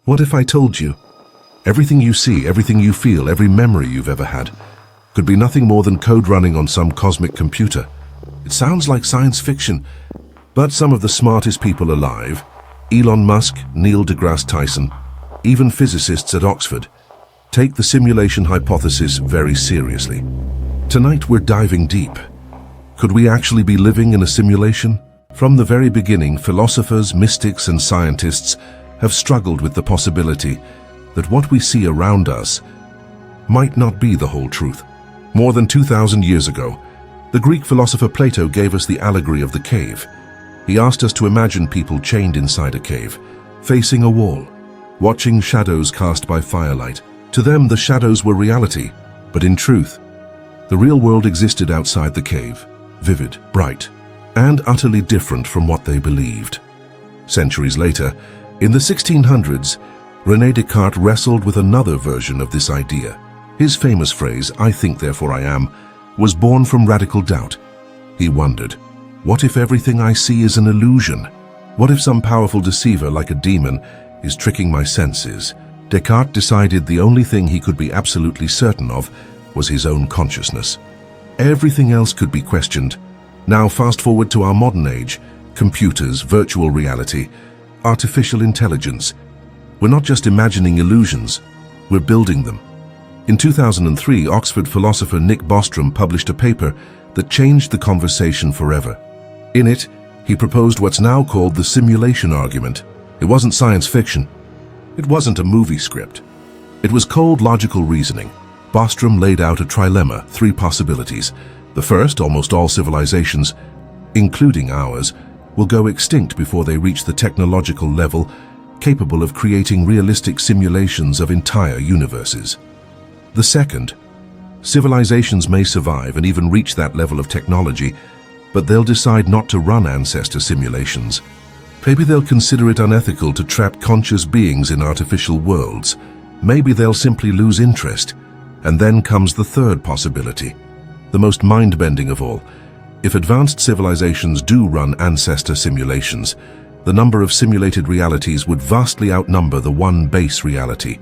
What if I told you everything you see, everything you feel, every memory you've ever had could be nothing more than code running on some cosmic computer? It sounds like science fiction, but some of the smartest people alive, Elon Musk, Neil deGrasse Tyson, even physicists at Oxford, take the simulation hypothesis very seriously. Tonight we're diving deep. Could we actually be living in a simulation? From the very beginning, philosophers, mystics, and scientists have struggled with the possibility that what we see around us might not be the whole truth. More than 2,000 years ago, the Greek philosopher Plato gave us the allegory of the cave. He asked us to imagine people chained inside a cave, facing a wall, watching shadows cast by firelight. To them, the shadows were reality, but in truth, the real world existed outside the cave, vivid, bright, and utterly different from what they believed. Centuries later, in the 1600s, René Descartes wrestled with another version of this idea. His famous phrase, "I think, therefore I am," was born from radical doubt. He wondered, what if everything I see is an illusion? What if some powerful deceiver like a demon is tricking my senses? Descartes decided the only thing he could be absolutely certain of was his own consciousness. Everything else could be questioned. Now fast forward to our modern age, computers, virtual reality, artificial intelligence. We're not just imagining illusions, we're building them. In 2003, Oxford philosopher Nick Bostrom published a paper that changed the conversation forever. In it, he proposed what's now called the simulation argument. It wasn't science fiction. It wasn't a movie script. It was cold logical reasoning. Bostrom laid out a trilemma, three possibilities. The first, almost all civilizations, including ours, will go extinct before they reach the technological level capable of creating realistic simulations of entire universes. The second, civilizations may survive and even reach that level of technology, but they'll decide not to run ancestor simulations. Maybe they'll consider it unethical to trap conscious beings in artificial worlds. Maybe they'll simply lose interest. And then comes the third possibility, the most mind-bending of all. If advanced civilizations do run ancestor simulations, the number of simulated realities would vastly outnumber the one base reality.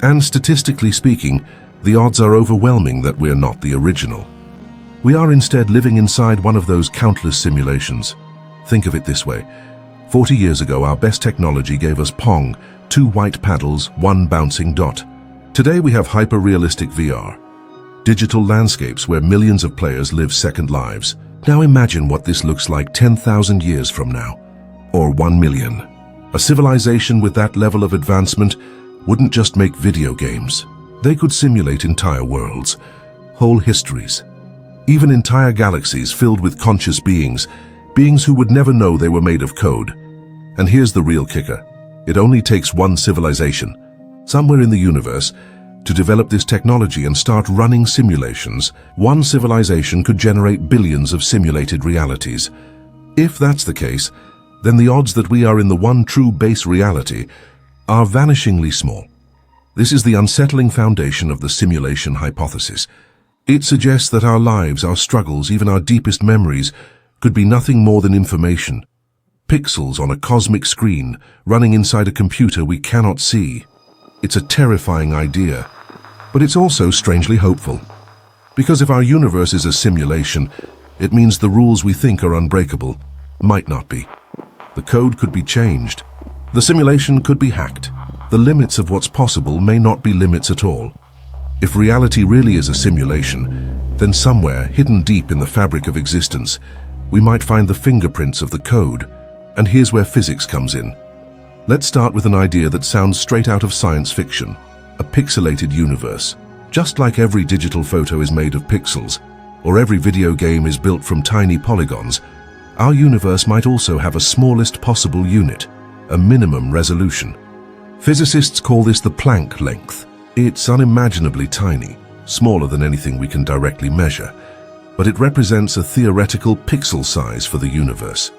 And statistically speaking, the odds are overwhelming that we're not the original. We are instead living inside one of those countless simulations. Think of it this way. 40 years ago, our best technology gave us Pong, 2 white paddles, 1 bouncing dot. Today we have hyper-realistic VR, digital landscapes where millions of players live second lives. Now imagine what this looks like 10,000 years from now, or 1 million. A civilization with that level of advancement wouldn't just make video games. They could simulate entire worlds, whole histories, even entire galaxies filled with conscious beings who would never know they were made of code. And here's the real kicker. It only takes one civilization, somewhere in the universe, to develop this technology and start running simulations. One civilization could generate billions of simulated realities. If that's the case, then the odds that we are in the one true base reality are vanishingly small. This is the unsettling foundation of the simulation hypothesis. It suggests that our lives, our struggles, even our deepest memories could be nothing more than information. Pixels on a cosmic screen running inside a computer we cannot see. It's a terrifying idea, but it's also strangely hopeful. Because if our universe is a simulation, it means the rules we think are unbreakable might not be. The code could be changed. The simulation could be hacked. The limits of what's possible may not be limits at all. If reality really is a simulation, then somewhere, hidden deep in the fabric of existence, we might find the fingerprints of the code. And here's where physics comes in. Let's start with an idea that sounds straight out of science fiction, a pixelated universe. Just like every digital photo is made of pixels, or every video game is built from tiny polygons, our universe might also have a smallest possible unit, a minimum resolution. Physicists call this the Planck length. It's unimaginably tiny, smaller than anything we can directly measure, but it represents a theoretical pixel size for the universe.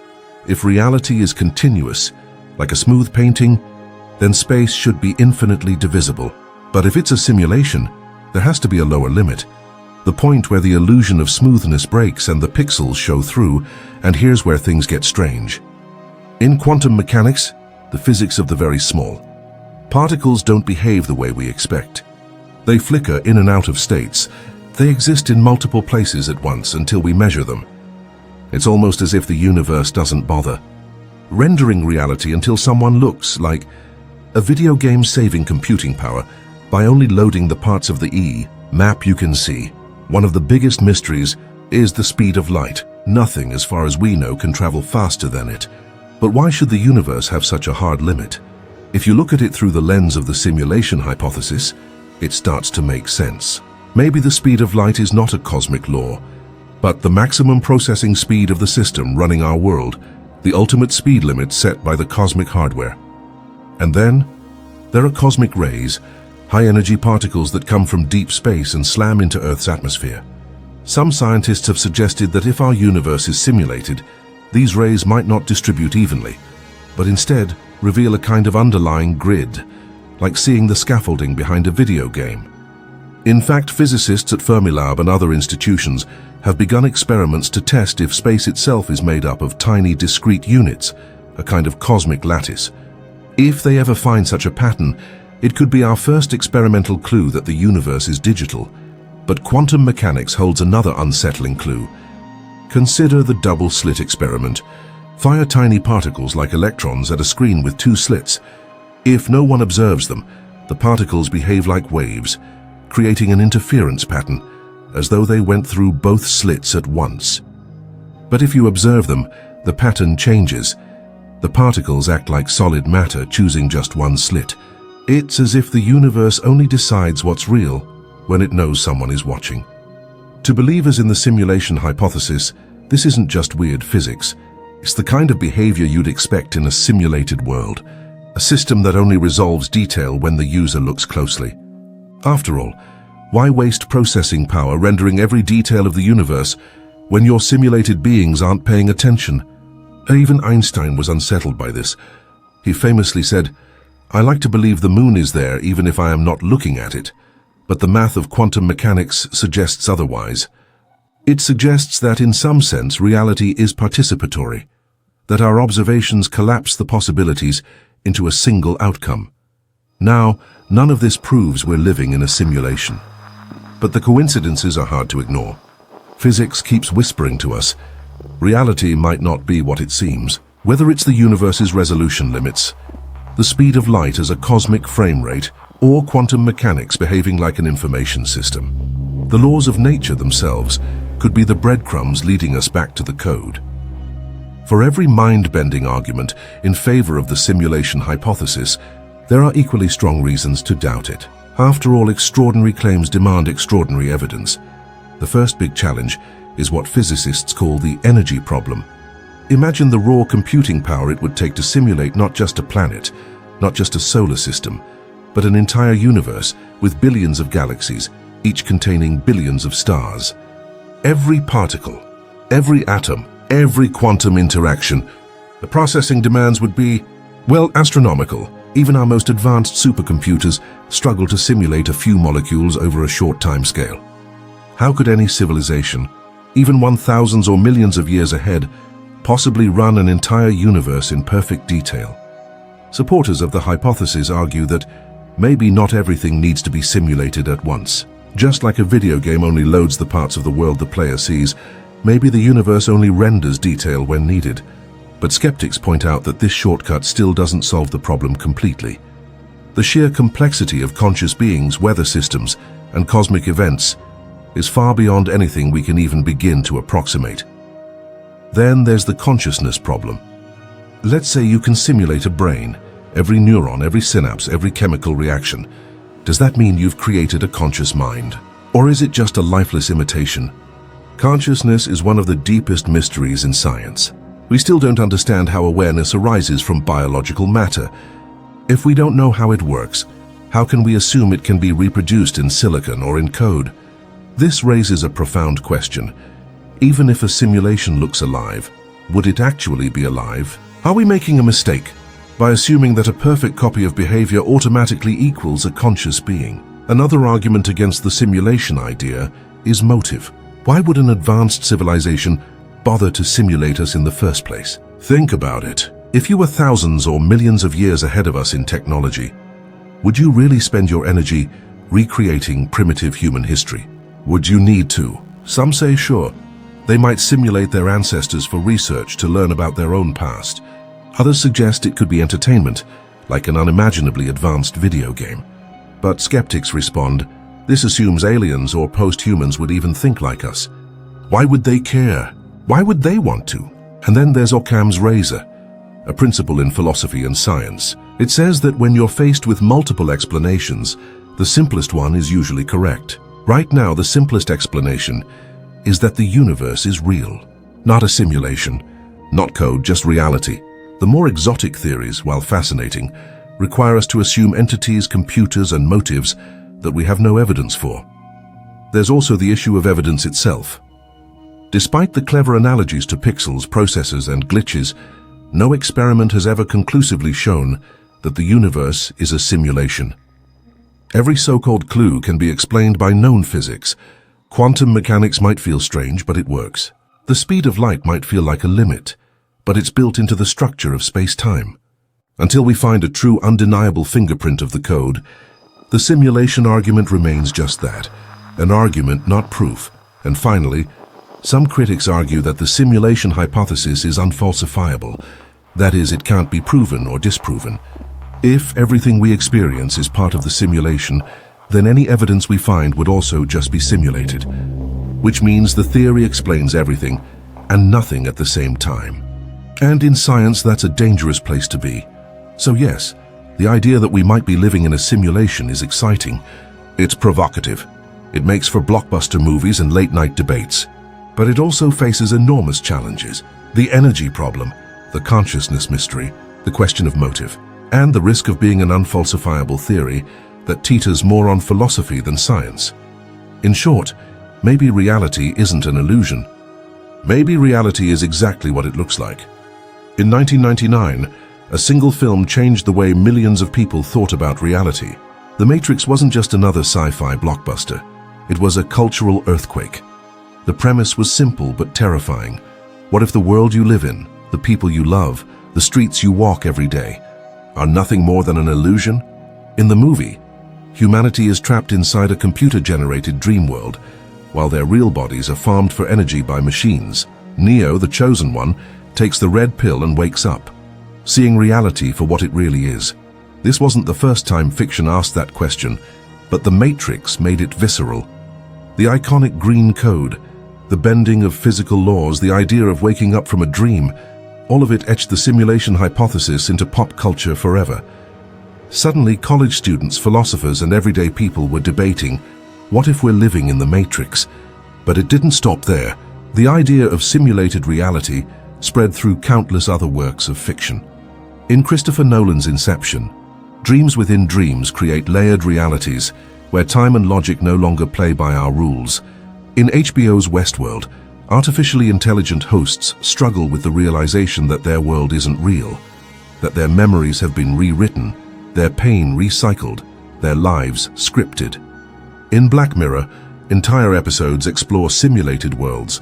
If reality is continuous, like a smooth painting, then space should be infinitely divisible. But if it's a simulation, there has to be a lower limit. The point where the illusion of smoothness breaks and the pixels show through, and here's where things get strange. In quantum mechanics, the physics of the very small, Particles don't behave the way we expect. They flicker in and out of states. They exist in multiple places at once until we measure them. It's almost as if the universe doesn't bother rendering reality until someone looks, like a video game saving computing power by only loading the parts of the map you can see. One of the biggest mysteries is the speed of light. Nothing, as far as we know, can travel faster than it. But why should the universe have such a hard limit? If you look at it through the lens of the simulation hypothesis, it starts to make sense. Maybe the speed of light is not a cosmic law, but the maximum processing speed of the system running our world, the ultimate speed limit set by the cosmic hardware. And then, there are cosmic rays, high-energy particles that come from deep space and slam into Earth's atmosphere. Some scientists have suggested that if our universe is simulated, these rays might not distribute evenly, but instead reveal a kind of underlying grid, like seeing the scaffolding behind a video game. In fact, physicists at Fermilab and other institutions have begun experiments to test if space itself is made up of tiny discrete units, a kind of cosmic lattice. If they ever find such a pattern, it could be our first experimental clue that the universe is digital. But quantum mechanics holds another unsettling clue. Consider the double-slit experiment. Fire tiny particles like electrons at a screen with two slits. If no one observes them, the particles behave like waves, creating an interference pattern, as though they went through both slits at once. But if you observe them, the pattern changes. The particles act like solid matter, choosing just one slit. It's as if the universe only decides what's real when it knows someone is watching. To believers in the simulation hypothesis, this isn't just weird physics. It's the kind of behavior you'd expect in a simulated world, a system that only resolves detail when the user looks closely. After all, why waste processing power rendering every detail of the universe when your simulated beings aren't paying attention? Even Einstein was unsettled by this. He famously said, "I like to believe the moon is there even if I am not looking at it, but the math of quantum mechanics suggests otherwise." It suggests that in some sense reality is participatory, that our observations collapse the possibilities into a single outcome. Now, none of this proves we're living in a simulation. But the coincidences are hard to ignore. Physics keeps whispering to us, reality might not be what it seems. Whether it's the universe's resolution limits, the speed of light as a cosmic frame rate, or quantum mechanics behaving like an information system, the laws of nature themselves could be the breadcrumbs leading us back to the code. For every mind-bending argument in favor of the simulation hypothesis, there are equally strong reasons to doubt it. After all, extraordinary claims demand extraordinary evidence. The first big challenge is what physicists call the energy problem. Imagine the raw computing power it would take to simulate not just a planet, not just a solar system, but an entire universe with billions of galaxies, each containing billions of stars. Every particle, every atom, every quantum interaction, the processing demands would be, well, astronomical. Even our most advanced supercomputers struggle to simulate a few molecules over a short time scale. How could any civilization, even one thousands or millions of years ahead, possibly run an entire universe in perfect detail? Supporters of the hypothesis argue that maybe not everything needs to be simulated at once. Just like a video game only loads the parts of the world the player sees, maybe the universe only renders detail when needed. But skeptics point out that this shortcut still doesn't solve the problem completely. The sheer complexity of conscious beings, weather systems, and cosmic events is far beyond anything we can even begin to approximate. Then there's the consciousness problem. Let's say you can simulate a brain, every neuron, every synapse, every chemical reaction. Does that mean you've created a conscious mind? Or is it just a lifeless imitation? Consciousness is one of the deepest mysteries in science. We still don't understand how awareness arises from biological matter. If we don't know how it works, how can we assume it can be reproduced in silicon or in code? This raises a profound question. Even if a simulation looks alive, would it actually be alive? Are we making a mistake by assuming that a perfect copy of behavior automatically equals a conscious being? Another argument against the simulation idea is motive. Why would an advanced civilization bother to simulate us in the first place? Think about it. If you were thousands or millions of years ahead of us in technology, Would you really spend your energy recreating primitive human history? Would you need to? Some say sure. They might simulate their ancestors for research to learn about their own past. Others suggest it could be entertainment, like an unimaginably advanced video game. But skeptics respond, this assumes aliens or post-humans would even think like us. Why would they care? Why would they want to? And then there's Occam's razor, a principle in philosophy and science. It says that when you're faced with multiple explanations, the simplest one is usually correct. Right now, the simplest explanation is that the universe is real, not a simulation, not code, just reality. The more exotic theories, while fascinating, require us to assume entities, computers, and motives that we have no evidence for. There's also the issue of evidence itself. Despite the clever analogies to pixels, processors, and glitches, no experiment has ever conclusively shown that the universe is a simulation. Every so-called clue can be explained by known physics. Quantum mechanics might feel strange, but it works. The speed of light might feel like a limit, but it's built into the structure of space-time. Until we find a true, undeniable fingerprint of the code, the simulation argument remains just that, an argument, not proof. And finally, some critics argue that the simulation hypothesis is unfalsifiable. That is, it can't be proven or disproven. If everything we experience is part of the simulation, then any evidence we find would also just be simulated, which means the theory explains everything and nothing at the same time. And in science, that's a dangerous place to be. So yes, the idea that we might be living in a simulation is exciting. It's provocative. It makes for blockbuster movies and late-night debates. But it also faces enormous challenges. The energy problem, the consciousness mystery, the question of motive, and the risk of being an unfalsifiable theory that teeters more on philosophy than science. In short, maybe reality isn't an illusion. Maybe reality is exactly what it looks like. In 1999, a single film changed the way millions of people thought about reality. The Matrix wasn't just another sci-fi blockbuster. It was a cultural earthquake. The premise was simple but terrifying. What if the world you live in, the people you love, the streets you walk every day, are nothing more than an illusion? In the movie, humanity is trapped inside a computer-generated dream world, while their real bodies are farmed for energy by machines. Neo, the chosen one, takes the red pill and wakes up, seeing reality for what it really is. This wasn't the first time fiction asked that question, but The Matrix made it visceral. The iconic green code, the bending of physical laws, the idea of waking up from a dream, all of it etched the simulation hypothesis into pop culture forever. Suddenly, college students, philosophers, and everyday people were debating, what if we're living in the Matrix? But it didn't stop there. The idea of simulated reality spread through countless other works of fiction. In Christopher Nolan's Inception, dreams within dreams create layered realities where time and logic no longer play by our rules. In HBO's Westworld, artificially intelligent hosts struggle with the realization that their world isn't real, that their memories have been rewritten, their pain recycled, their lives scripted. In Black Mirror, entire episodes explore simulated worlds,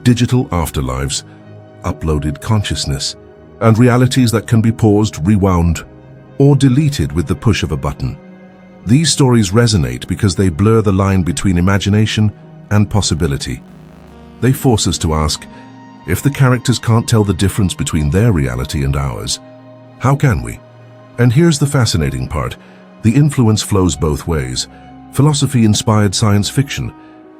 digital afterlives, uploaded consciousness, and realities that can be paused, rewound, or deleted with the push of a button. These stories resonate because they blur the line between imagination and possibility. They force us to ask, if the characters can't tell the difference between their reality and ours, how can we? And here's the fascinating part. The influence flows both ways. Philosophy inspired science fiction,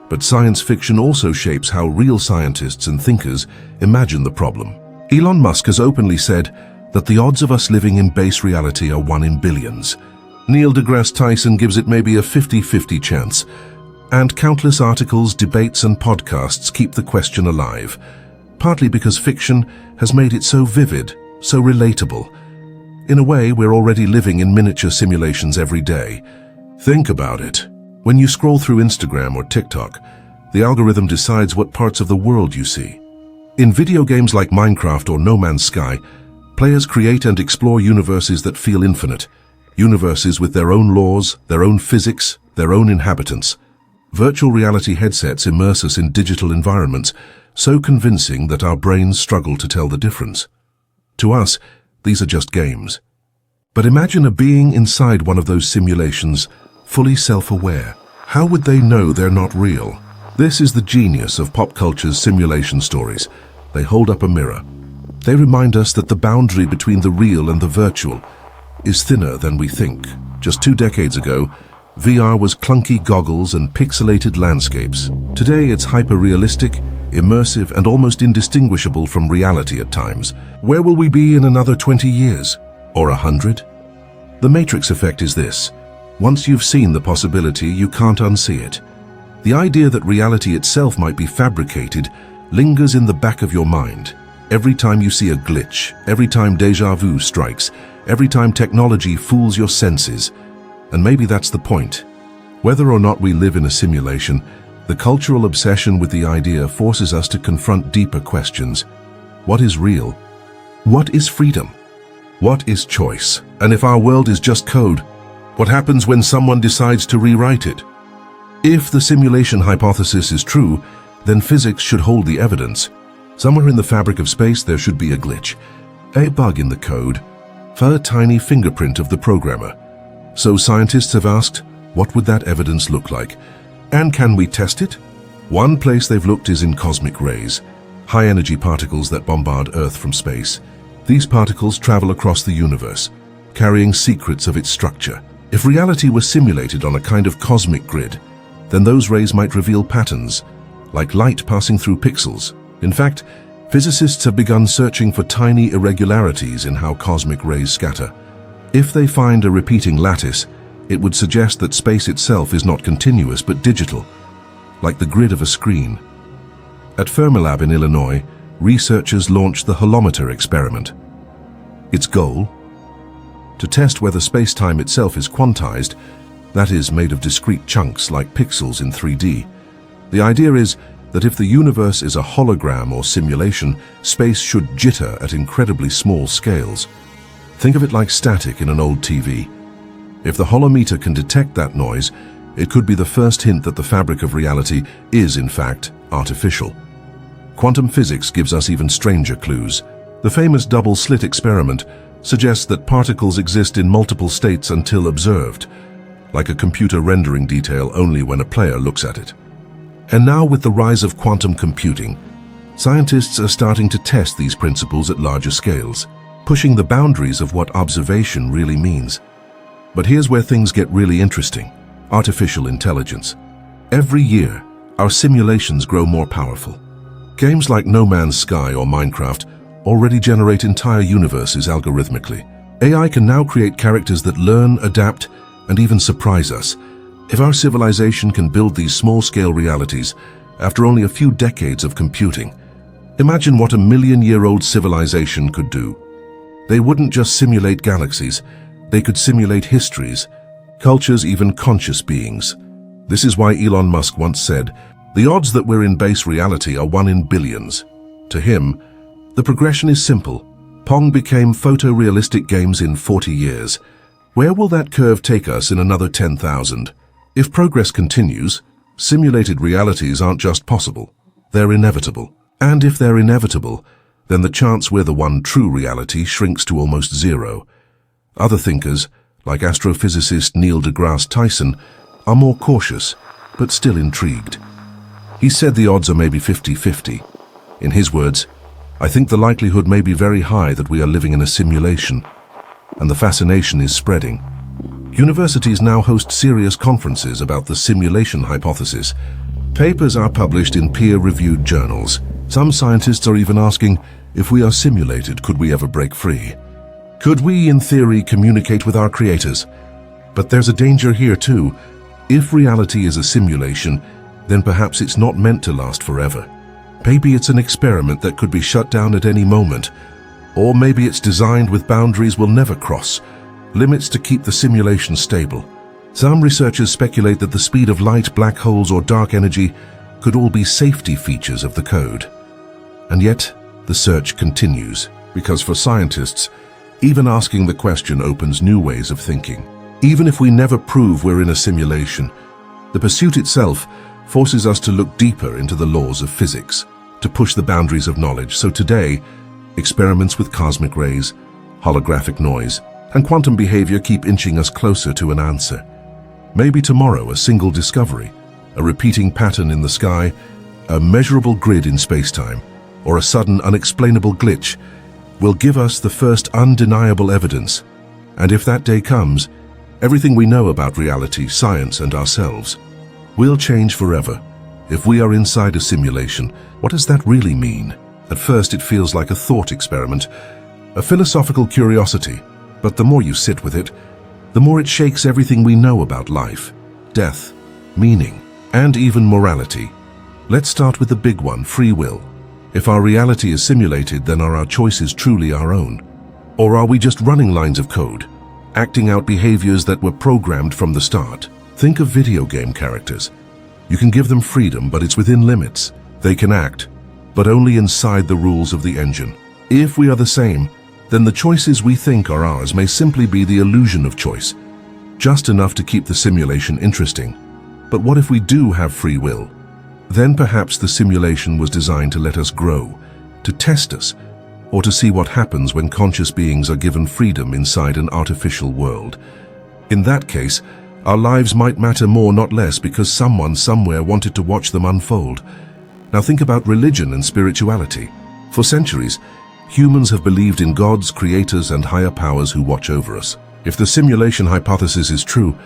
but science fiction also shapes how real scientists and thinkers imagine the problem. Elon Musk has openly said that the odds of us living in base reality are 1 in billions. Neil deGrasse Tyson gives it maybe a 50-50 chance. And countless articles, debates, and podcasts keep the question alive, partly because fiction has made it so vivid, so relatable. In a way, we're already living in miniature simulations every day. Think about it. When you scroll through Instagram or TikTok, the algorithm decides what parts of the world you see. In video games like Minecraft or No Man's Sky, players create and explore universes that feel infinite, universes with their own laws, their own physics, their own inhabitants. Virtual reality headsets immerse us in digital environments, so convincing that our brains struggle to tell the difference. To us, these are just games. But imagine a being inside one of those simulations, fully self-aware. How would they know they're not real? This is the genius of pop culture's simulation stories. They hold up a mirror. They remind us that the boundary between the real and the virtual is thinner than we think. Just 2 decades ago, VR was clunky goggles and pixelated landscapes. Today it's hyper-realistic, immersive, and almost indistinguishable from reality at times. Where will we be in another 20 years? Or 100? The Matrix effect is this. Once you've seen the possibility, you can't unsee it. The idea that reality itself might be fabricated lingers in the back of your mind. Every time you see a glitch, every time déjà vu strikes, every time technology fools your senses. And maybe that's the point. Whether or not we live in a simulation, the cultural obsession with the idea forces us to confront deeper questions. What is real? What is freedom? What is choice? And if our world is just code, what happens when someone decides to rewrite it? If the simulation hypothesis is true, then physics should hold the evidence. Somewhere in the fabric of space there should be a glitch, a bug in the code, a tiny fingerprint of the programmer. So scientists have asked, what would that evidence look like? And can we test it? One place they've looked is in cosmic rays, high-energy particles that bombard Earth from space. These particles travel across the universe, carrying secrets of its structure. If reality were simulated on a kind of cosmic grid, then those rays might reveal patterns, like light passing through pixels. In fact, physicists have begun searching for tiny irregularities in how cosmic rays scatter. If they find a repeating lattice, it would suggest that space itself is not continuous but digital, like the grid of a screen. At Fermilab in Illinois, researchers launched the holometer experiment. Its goal? To test whether space-time itself is quantized, that is, made of discrete chunks like pixels in 3D. The idea is that if the universe is a hologram or simulation, space should jitter at incredibly small scales. Think of it like static in an old TV. If the holometer can detect that noise, it could be the first hint that the fabric of reality is, in fact, artificial. Quantum physics gives us even stranger clues. The famous double-slit experiment suggests that particles exist in multiple states until observed, like a computer rendering detail only when a player looks at it. And now, with the rise of quantum computing, scientists are starting to test these principles at larger scales, pushing the boundaries of what observation really means. But here's where things get really interesting: artificial intelligence. Every year, our simulations grow more powerful. Games like No Man's Sky or Minecraft already generate entire universes algorithmically. AI can now create characters that learn, adapt, and even surprise us. If our civilization can build these small-scale realities after only a few decades of computing, imagine what a million-year-old civilization could do. They wouldn't just simulate galaxies, they could simulate histories, cultures, even conscious beings. This is why Elon Musk once said, "The odds that we're in base reality are 1 in billions." To him, the progression is simple. Pong became photorealistic games in 40 years. Where will that curve take us in another 10,000? If progress continues, simulated realities aren't just possible, they're inevitable. And if they're inevitable, then the chance we're the one true reality shrinks to almost zero. Other thinkers, like astrophysicist Neil deGrasse Tyson, are more cautious, but still intrigued. He said the odds are maybe 50-50. In his words, "I think the likelihood may be very high that we are living in a simulation." And the fascination is spreading. Universities now host serious conferences about the simulation hypothesis. Papers are published in peer-reviewed journals. Some scientists are even asking, if we are simulated, could we ever break free? Could we, in theory, communicate with our creators? But there's a danger here too. If reality is a simulation, then perhaps it's not meant to last forever. Maybe it's an experiment that could be shut down at any moment. Or maybe it's designed with boundaries we'll never cross, limits to keep the simulation stable. Some researchers speculate that the speed of light, black holes, or dark energy could all be safety features of the code. And yet, the search continues, because for scientists, even asking the question opens new ways of thinking. Even if we never prove we're in a simulation, the pursuit itself forces us to look deeper into the laws of physics, to push the boundaries of knowledge. So today, experiments with cosmic rays, holographic noise, and quantum behavior keep inching us closer to an answer. Maybe tomorrow a single discovery, a repeating pattern in the sky, a measurable grid in space-time, or a sudden unexplainable glitch will give us the first undeniable evidence. And if that day comes, everything we know about reality, science, and ourselves will change forever. If we are inside a simulation, what does that really mean? At first it feels like a thought experiment, a philosophical curiosity, but the more you sit with it, the more it shakes everything we know about life, death, meaning, and even morality. Let's start with the big one, free will. If our reality is simulated, then are our choices truly our own? Or are we just running lines of code, acting out behaviors that were programmed from the start? Think of video game characters. You can give them freedom, but it's within limits. They can act, but only inside the rules of the engine. If we are the same, then the choices we think are ours may simply be the illusion of choice, just enough to keep the simulation interesting. But what if we do have free will? Then perhaps the simulation was designed to let us grow, to test us, or to see what happens when conscious beings are given freedom inside an artificial world. In that case, our lives might matter more, not less, because someone somewhere wanted to watch them unfold. Now think about religion and spirituality. For centuries, humans have believed in gods, creators, and higher powers who watch over us. If the simulation hypothesis is true,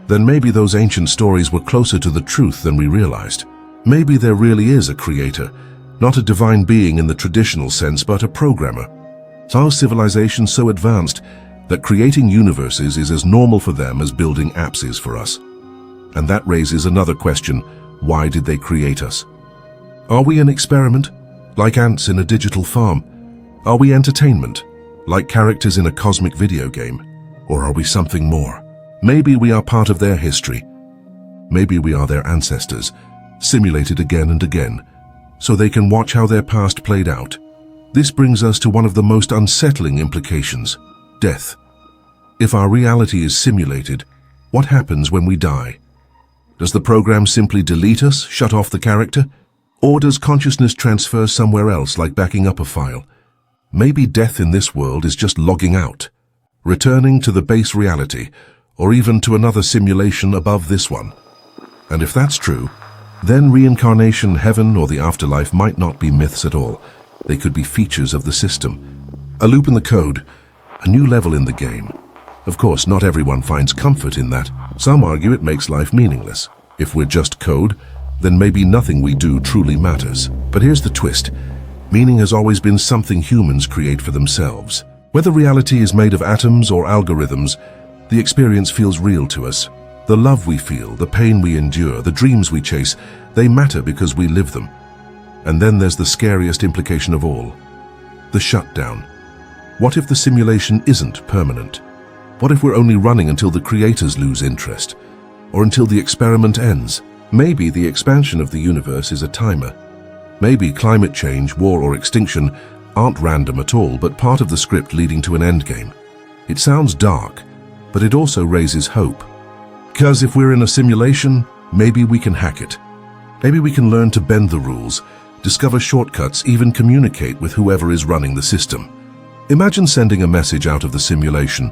then maybe those ancient stories were closer to the truth than we realized. Maybe there really is a creator, not a divine being in the traditional sense, but a programmer. Our civilization so advanced that creating universes is as normal for them as building apps is for us. And that raises another question: why did they create us? Are we an experiment, like ants in a digital farm? Are we entertainment, like characters in a cosmic video game? Or are we something more? Maybe we are part of their history. Maybe we are their ancestors, simulated again and again, so they can watch how their past played out. This brings us to one of the most unsettling implications: death. If our reality is simulated, what happens when we die? Does the program simply delete us, shut off the character? Or does consciousness transfer somewhere else, like backing up a file? Maybe death in this world is just logging out, returning to the base reality, or even to another simulation above this one. And if that's true, then reincarnation, heaven, or the afterlife might not be myths at all. They could be features of the system. A loop in the code, a new level in the game. Of course, not everyone finds comfort in that. Some argue it makes life meaningless. If we're just code, then maybe nothing we do truly matters. But here's the twist. Meaning has always been something humans create for themselves. Whether reality is made of atoms or algorithms, the experience feels real to us. The love we feel, the pain we endure, the dreams we chase, they matter because we live them. And then there's the scariest implication of all: the shutdown. What if the simulation isn't permanent? What if we're only running until the creators lose interest, or until the experiment ends? Maybe the expansion of the universe is a timer. Maybe climate change, war, or extinction aren't random at all, but part of the script leading to an endgame. It sounds dark, but it also raises hope. Because if we're in a simulation, maybe we can hack it. Maybe we can learn to bend the rules, discover shortcuts, even communicate with whoever is running the system. Imagine sending a message out of the simulation,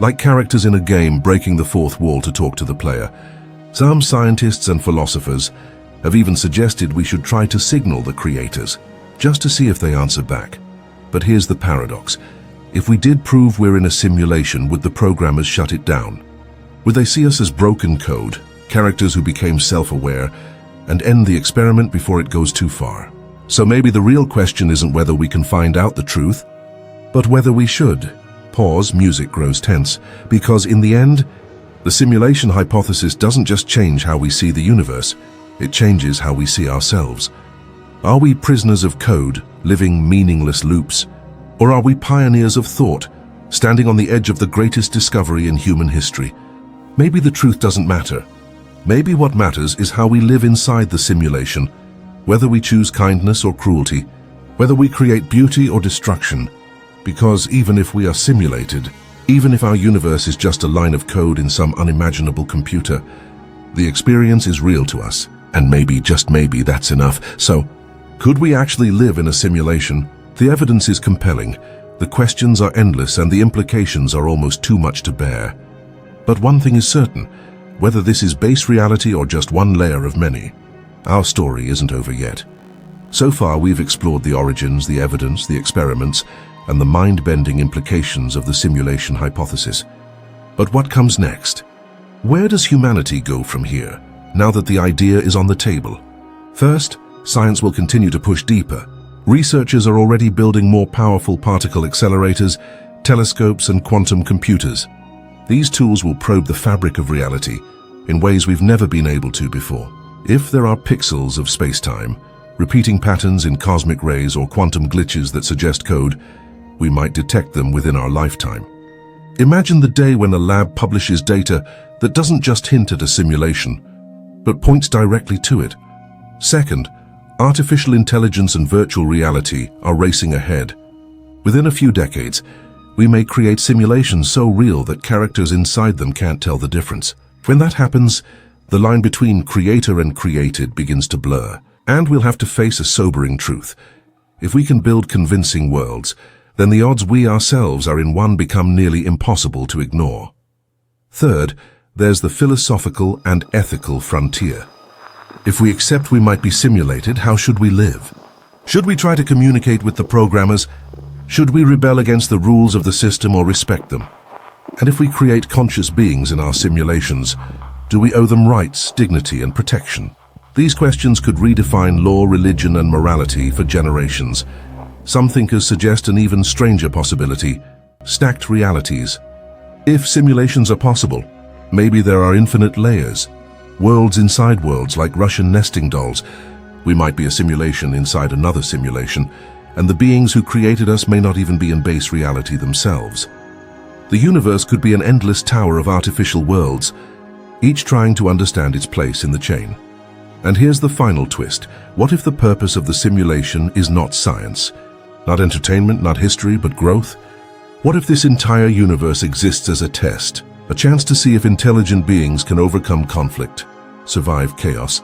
like characters in a game breaking the fourth wall to talk to the player. Some scientists and philosophers have even suggested we should try to signal the creators, just to see if they answer back. But here's the paradox. If we did prove we're in a simulation, would the programmers shut it down? Would they see us as broken code, characters who became self-aware, and end the experiment before it goes too far? So maybe the real question isn't whether we can find out the truth, but whether we should. Pause, music grows tense, because in the end, the simulation hypothesis doesn't just change how we see the universe, it changes how we see ourselves. Are we prisoners of code, living meaningless loops? Or are we pioneers of thought, standing on the edge of the greatest discovery in human history? Maybe the truth doesn't matter. Maybe what matters is how we live inside the simulation, whether we choose kindness or cruelty, whether we create beauty or destruction. Because even if we are simulated, even if our universe is just a line of code in some unimaginable computer, the experience is real to us. And maybe, just maybe, that's enough. So, could we actually live in a simulation? The evidence is compelling. The questions are endless and the implications are almost too much to bear. But one thing is certain, whether this is base reality or just one layer of many, our story isn't over yet. So far, we've explored the origins, the evidence, the experiments, and the mind-bending implications of the simulation hypothesis. But what comes next? Where does humanity go from here, now that the idea is on the table? First, science will continue to push deeper. Researchers are already building more powerful particle accelerators, telescopes, and quantum computers. These tools will probe the fabric of reality in ways we've never been able to before. If there are pixels of space-time, repeating patterns in cosmic rays or quantum glitches that suggest code, we might detect them within our lifetime. Imagine the day when a lab publishes data that doesn't just hint at a simulation, but points directly to it. Second, artificial intelligence and virtual reality are racing ahead. Within a few decades, we may create simulations so real that characters inside them can't tell the difference. When that happens, the line between creator and created begins to blur, and we'll have to face a sobering truth. If we can build convincing worlds, then the odds we ourselves are in one become nearly impossible to ignore. Third, there's the philosophical and ethical frontier. If we accept we might be simulated, how should we live? Should we try to communicate with the programmers? Should we rebel against the rules of the system or respect them? And if we create conscious beings in our simulations, do we owe them rights, dignity, and protection? These questions could redefine law, religion, and morality for generations. Some thinkers suggest an even stranger possibility: stacked realities. If simulations are possible, maybe there are infinite layers, worlds inside worlds like Russian nesting dolls. We might be a simulation inside another simulation, and the beings who created us may not even be in base reality themselves. The universe could be an endless tower of artificial worlds, each trying to understand its place in the chain. And here's the final twist. What if the purpose of the simulation is not science? Not entertainment, not history, but growth? What if this entire universe exists as a test, a chance to see if intelligent beings can overcome conflict, survive chaos,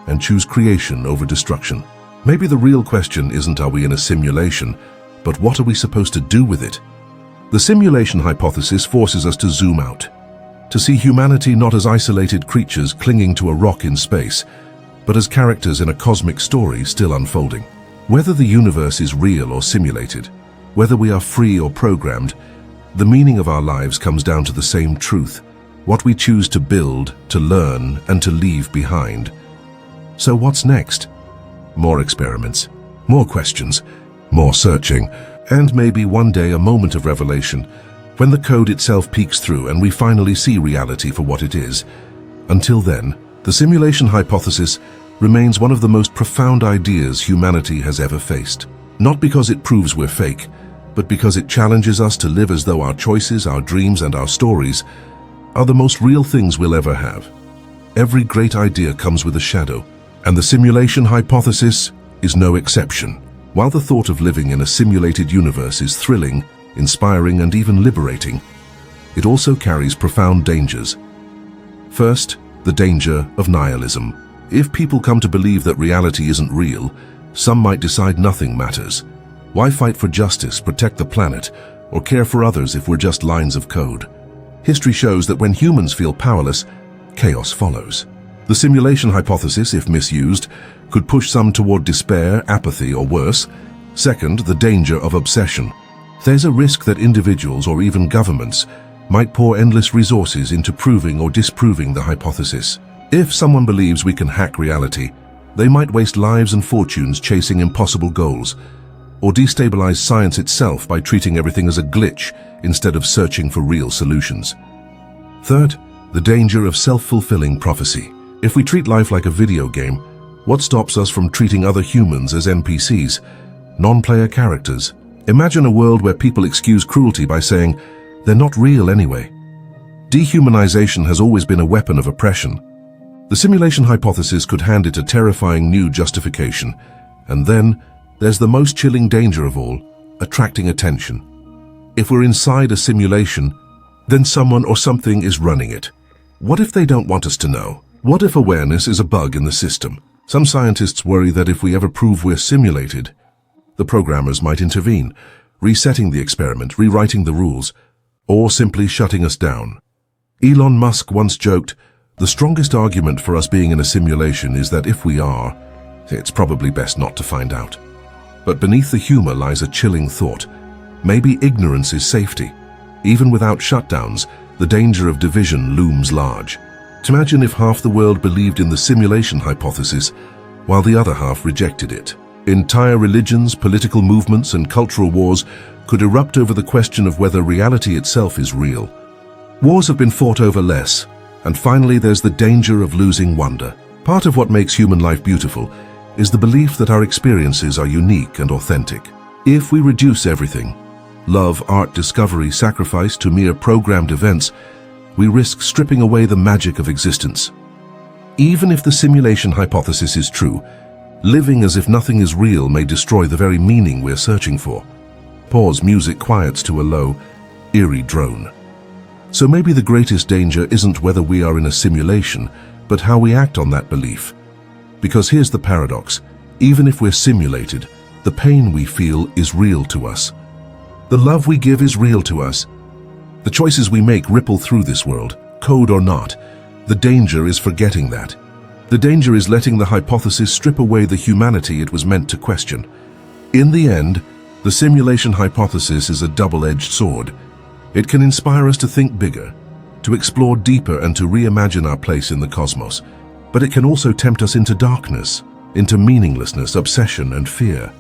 and choose creation over destruction? Maybe the real question isn't are we in a simulation, but what are we supposed to do with it? The simulation hypothesis forces us to zoom out, to see humanity not as isolated creatures clinging to a rock in space, but as characters in a cosmic story still unfolding. Whether the universe is real or simulated, whether we are free or programmed, the meaning of our lives comes down to the same truth: what we choose to build, to learn, and to leave behind. So what's next? More experiments, more questions, more searching, and maybe one day a moment of revelation, when the code itself peeks through and we finally see reality for what it is. Until then, the simulation hypothesis remains one of the most profound ideas humanity has ever faced. Not because it proves we're fake, but because it challenges us to live as though our choices, our dreams, and our stories are the most real things we'll ever have. Every great idea comes with a shadow, and the simulation hypothesis is no exception. While the thought of living in a simulated universe is thrilling, inspiring, and even liberating, it also carries profound dangers. First, the danger of nihilism. If people come to believe that reality isn't real, some might decide nothing matters. Why fight for justice, protect the planet, or care for others if we're just lines of code? History shows that when humans feel powerless, chaos follows. The simulation hypothesis, if misused, could push some toward despair, apathy, or worse. Second, the danger of obsession. There's a risk that individuals or even governments might pour endless resources into proving or disproving the hypothesis. If someone believes we can hack reality, they might waste lives and fortunes chasing impossible goals, or destabilize science itself by treating everything as a glitch instead of searching for real solutions. Third, the danger of self-fulfilling prophecy. If we treat life like a video game, what stops us from treating other humans as NPCs, non-player characters? Imagine a world where people excuse cruelty by saying, they're not real anyway. Dehumanization has always been a weapon of oppression. The simulation hypothesis could hand it a terrifying new justification. And then, there's the most chilling danger of all: attracting attention. If we're inside a simulation, then someone or something is running it. What if they don't want us to know? What if awareness is a bug in the system? Some scientists worry that if we ever prove we're simulated, the programmers might intervene, resetting the experiment, rewriting the rules, or simply shutting us down. Elon Musk once joked, "The strongest argument for us being in a simulation is that if we are, it's probably best not to find out." But beneath the humor lies a chilling thought. Maybe ignorance is safety. Even without shutdowns, the danger of division looms large. Imagine if half the world believed in the simulation hypothesis, while the other half rejected it. Entire religions, political movements, and cultural wars could erupt over the question of whether reality itself is real. Wars have been fought over less, and finally there's the danger of losing wonder. Part of what makes human life beautiful is the belief that our experiences are unique and authentic. If we reduce everything, love, art, discovery, sacrifice, to mere programmed events, we risk stripping away the magic of existence. Even if the simulation hypothesis is true, living as if nothing is real may destroy the very meaning we're searching for. Pause, music quiets to a low, eerie drone. So maybe the greatest danger isn't whether we are in a simulation, but how we act on that belief. Because here's the paradox: even if we're simulated, the pain we feel is real to us. The love we give is real to us. The choices we make ripple through this world, code or not. The danger is forgetting that. The danger is letting the hypothesis strip away the humanity it was meant to question. In the end, the simulation hypothesis is a double-edged sword. It can inspire us to think bigger, to explore deeper, and to reimagine our place in the cosmos. But it can also tempt us into darkness, into meaninglessness, obsession, and fear.